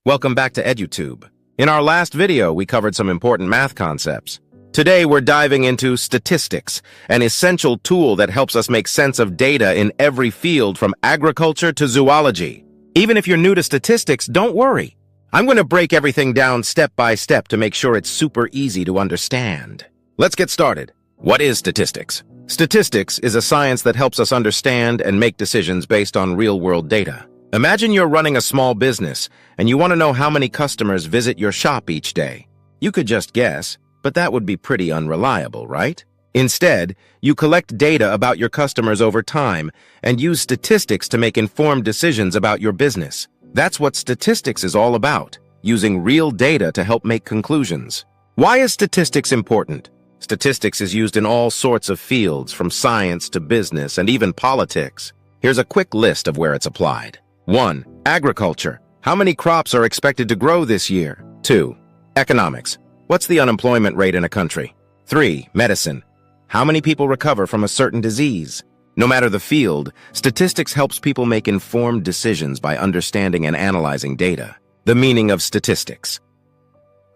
Welcome back to EduTube. In our last video, we covered some important math concepts. Today, we're diving into statistics, an essential tool that helps us make sense of data in every field from agriculture to zoology. Even if you're new to statistics, don't worry. I'm going to break everything down step by step to make sure it's super easy to understand. Let's get started. What is statistics? Statistics is a science that helps us understand and make decisions based on real-world data. Imagine you're running a small business, and you want to know how many customers visit your shop each day. You could just guess, but that would be pretty unreliable, right? Instead, you collect data about your customers over time and use statistics to make informed decisions about your business. That's what statistics is all about, using real data to help make conclusions. Why is statistics important? Statistics is used in all sorts of fields, from science to business and even politics. Here's a quick list of where it's applied. 1. Agriculture. How many crops are expected to grow this year? 2. Economics. What's the unemployment rate in a country? 3. Medicine. How many people recover from a certain disease? No matter the field, statistics helps people make informed decisions by understanding and analyzing data. The meaning of statistics.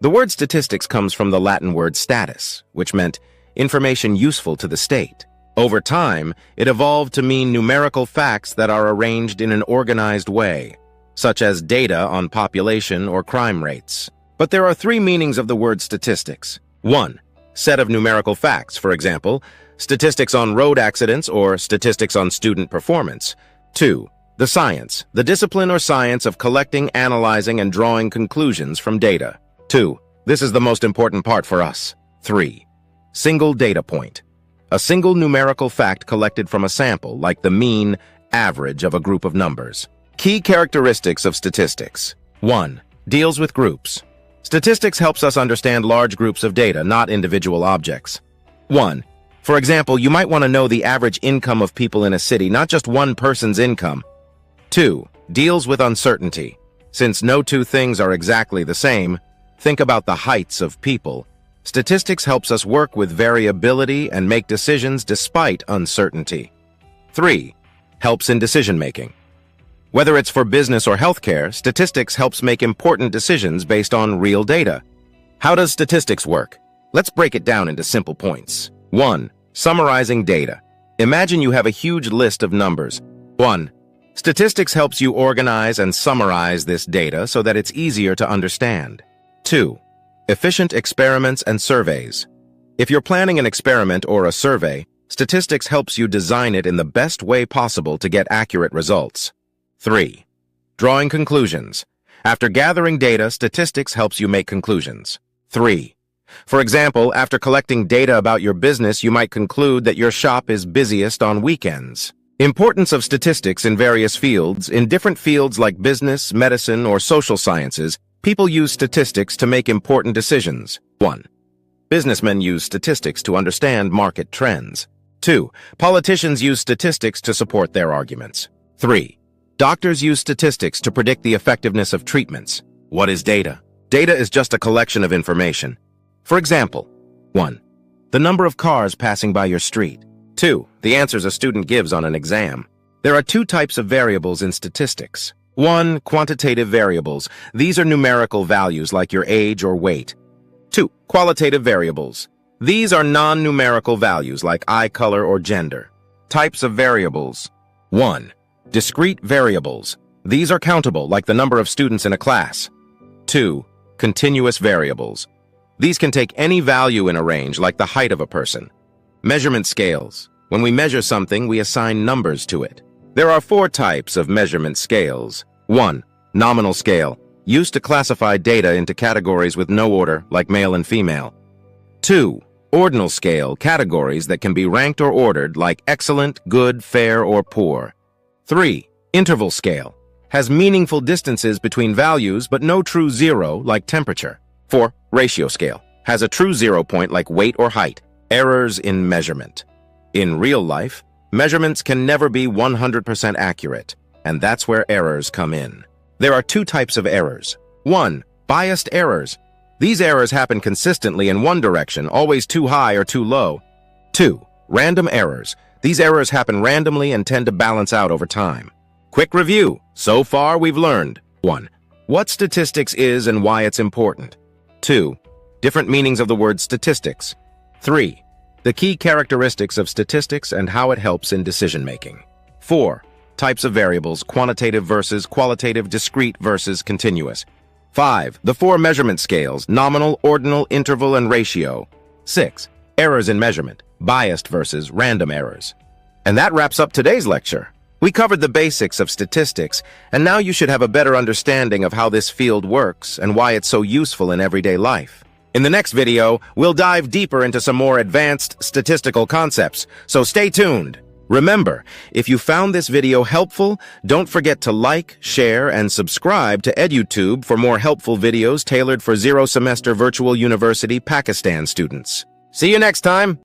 The word statistics comes from the Latin word status, which meant information useful to the state. Over time, it evolved to mean numerical facts that are arranged in an organized way, such as data on population or crime rates. But there are three meanings of the word statistics. 1. Set of numerical facts, for example, statistics on road accidents or statistics on student performance. 2. The science, the discipline or science of collecting, analyzing, and drawing conclusions from data. 2. This is the most important part for us. 3. Single data point. A single numerical fact collected from a sample, like the mean, average of a group of numbers. Key characteristics of statistics. 1. Deals with groups. Statistics helps us understand large groups of data, not individual objects. 1. For example, you might want to know the average income of people in a city, not just one person's income. 2. Deals with uncertainty. Since no two things are exactly the same, think about the heights of people. Statistics helps us work with variability and make decisions despite uncertainty. 3. Helps in decision-making. Whether it's for business or healthcare, statistics helps make important decisions based on real data. How does statistics work? Let's break it down into simple points. 1. Summarizing data. Imagine you have a huge list of numbers. 1. Statistics helps you organize and summarize this data so that it's easier to understand. 2. Efficient experiments and surveys. If you're planning an experiment or a survey, statistics helps you design it in the best way possible to get accurate results. 3. Drawing conclusions. After gathering data, statistics helps you make conclusions. 3. For example, after collecting data about your business, you might conclude that your shop is busiest on weekends. Importance of statistics in various fields. In different fields like business, medicine, or social sciences, people use statistics to make important decisions. 1. Businessmen use statistics to understand market trends. 2. Politicians use statistics to support their arguments. 3. Doctors use statistics to predict the effectiveness of treatments. What is data? Data is just a collection of information. For example, 1. The number of cars passing by your street. 2. The answers a student gives on an exam. There are two types of variables in statistics. 1. Quantitative variables. These are numerical values like your age or weight. 2. Qualitative variables. These are non-numerical values like eye color or gender. Types of variables. 1. Discrete variables. These are countable like the number of students in a class. 2. Continuous variables. These can take any value in a range like the height of a person. Measurement scales. When we measure something, we assign numbers to it. There are 4 types of measurement scales. 1. Nominal scale, used to classify data into categories with no order, like male and female. 2. Ordinal scale, categories that can be ranked or ordered, like excellent, good, fair, or poor. 3. Interval scale, has meaningful distances between values but no true zero, like temperature. 4. Ratio scale, has a true 0 point like weight or height. Errors in measurement. In real life, measurements can never be 100% accurate, and that's where errors come in. There are 2 types of errors. 1. Biased errors. These errors happen consistently in one direction, always too high or too low. 2. Random errors. These errors happen randomly and tend to balance out over time. Quick review. So far, we've learned 1. What statistics is and why it's important. 2. Different meanings of the word statistics. 3. The key characteristics of statistics and how it helps in decision-making. 4. Types of variables, quantitative versus qualitative, discrete versus continuous. 5. The 4 measurement scales, nominal, ordinal, interval, and ratio. 6. Errors in measurement, biased versus random errors. And that wraps up today's lecture. We covered the basics of statistics, and now you should have a better understanding of how this field works and why it's so useful in everyday life. In the next video, we'll dive deeper into some more advanced statistical concepts, so stay tuned. Remember, if you found this video helpful, don't forget to like, share, and subscribe to EduTube for more helpful videos tailored for zero-semester virtual university Pakistan students. See you next time!